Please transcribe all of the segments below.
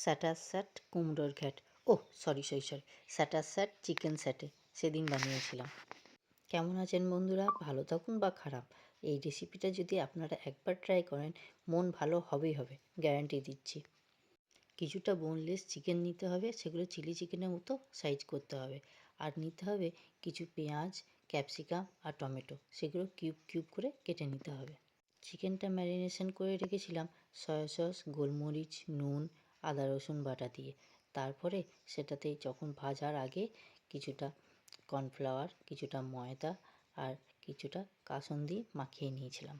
স্যাটার কুমড়োর ঘ্যাট, sorry, স্যাটার chicken স্যাটে সেদিন বানিয়েছিলাম। কেমন আছেন বন্ধুরা? ভালো থাকুন বা খারাপ, এই রেসিপিটা যদি আপনারা একবার ট্রাই করেন মন ভালো হবেই হবে, গ্যারান্টি দিচ্ছি। কিছুটা বোনলেস চিকেন নিতে হবে, সেগুলো চিলি চিকেনের মতো সাইজ করতে হবে। আর নিতে হবে কিছু পেঁয়াজ, ক্যাপসিকাম আর টমেটো, সেগুলো কিউব কিউব করে কেটে নিতে হবে। চিকেনটা ম্যারিনেশন করে রেখেছিলাম সয়া সস, গোলমরিচ, নুন, আদা রসুন বাটা দিয়ে। তারপরে সেটাতে যখন ভাজার আগে কিছুটা কর্নফ্লাওয়ার, কিছুটা ময়দা আর কিছুটা কাসুন্দি মাখিয়ে নিয়েছিলাম।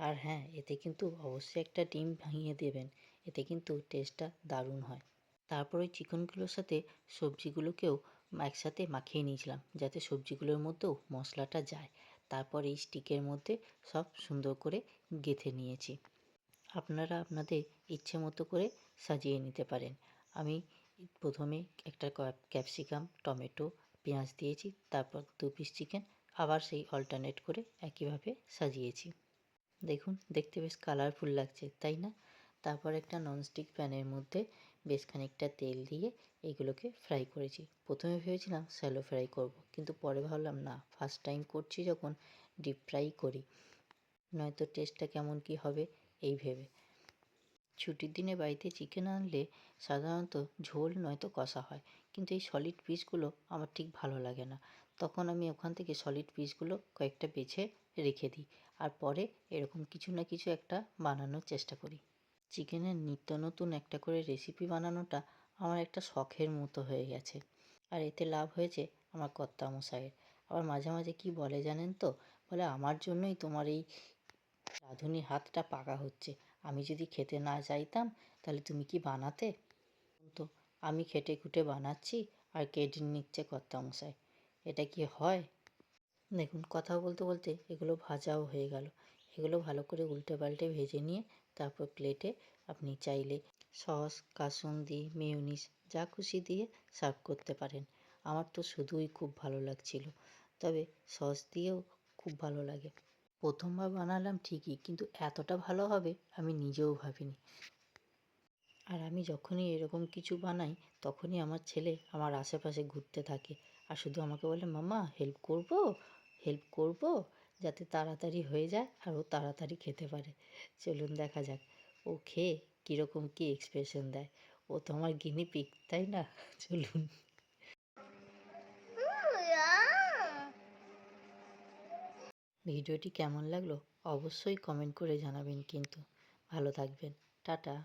আর হ্যাঁ, এতে কিন্তু অবশ্যই একটা ডিম ভাঙিয়ে দেবেন, এতে কিন্তু টেস্টটা দারুণ হয়। তারপর ওই চিকেনগুলোর সাথে সবজিগুলোকেও একসাথে মাখিয়ে নিয়েছিলাম, যাতে সবজিগুলোর মধ্যেও মশলাটা যায়। তারপর এই স্টিকের মধ্যে সব সুন্দর করে গেঁথে নিয়েছি। আপনারা আপনাদের ইচ্ছে মতো করে সাজিয়ে নিতে পারেন। আমি প্রথমে একটা ক্যাপসিকাম, টমেটো, পেঁয়াজ দিয়েছি, তারপর 2 পিস চিকেন, আবার সেই অল্টারনেট করে একইভাবে সাজিয়েছি। দেখুন, দেখতে বেশ কালারফুল লাগছে, তাই না? তারপর একটা ননস্টিক প্যানের মধ্যে বেশ খানিকটা তেল দিয়ে এগুলোকে ফ্রাই করেছি। প্রথমে ভেবেছিলাম শ্যালো ফ্রাই করব, কিন্তু পরে ভাবলাম না, ফার্স্ট টাইম করছি যখন ডিপ ফ্রাই করি, নয়তো টেস্টটা কেমন কী হবে এই ভেবে। ছুটির দিনে বাড়িতে চিকেন আনলে সাধারণত ঝোল নয়তো কষা হয়, কিন্তু এই সলিড পিসগুলো আমার ঠিক ভালো লাগে না। তখন আমি ওখান থেকে সলিড পিসগুলো কয়েকটা বেছে রেখে দিই, আর পরে এরকম কিছু না কিছু একটা বানানোর চেষ্টা করি। চিকেনের নিত্য নতুন একটা করে রেসিপি বানানোটা আমার একটা শখের মতো হয়ে গেছে। আর এতে লাভ হয়েছে আমার কর্তামশাইয়ের। আবার মাঝে মাঝে কি বলে জানেন তো? বলে, আমার জন্যই তোমার এই রাঁধুনির হাতটা পাকা হচ্ছে। আমি যদি খেতে না চাইতাম তাহলে তুমি কি বানাতে? তো আমি খেটে খুঁটে বানাচ্ছি আর ক্রেডিট নিচ্ছে কর্তামশাই, এটা কি হয়? দেখুন, কথা বলতে বলতে এগুলো ভাজাও হয়ে গেল। এগুলো ভালো করে উল্টে পাল্টে ভেজে নিয়ে তারপর প্লেটে আপনি চাইলে সস, কাসুন্দি, মেয়োনিজ যা খুশি দিয়ে সার্ভ করতে পারেন। আমার তো শুধুই খুব ভালো লাগছিল, তবে সস দিয়েও খুব ভালো লাগে। প্রথমবার বানালাম ঠিকই, কিন্তু এতটা ভালো হবে আমি নিজেও ভাবিনি। আর আমি যখনই এরকম কিছু বানাই তখনই আমার ছেলে আমার আশেপাশে ঘুরতে থাকে আর শুধু আমাকে বলে, মামা হেল্প করবো, হেল্প করবো, যাতে তাড়াতাড়ি হয়ে যায় আর ও তাড়াতাড়ি খেতে পারে। চলুন দেখা যাক ও খেয়ে কীরকম কী এক্সপ্রেশন দেয়। ও তো আমার গিনিপিগ, তাই না? চলুন। ভিডিওটি কেমন লাগলো অবশ্যই কমেন্ট করে জানাবেন কিন্তু। ভালো থাকবেন। টাটা।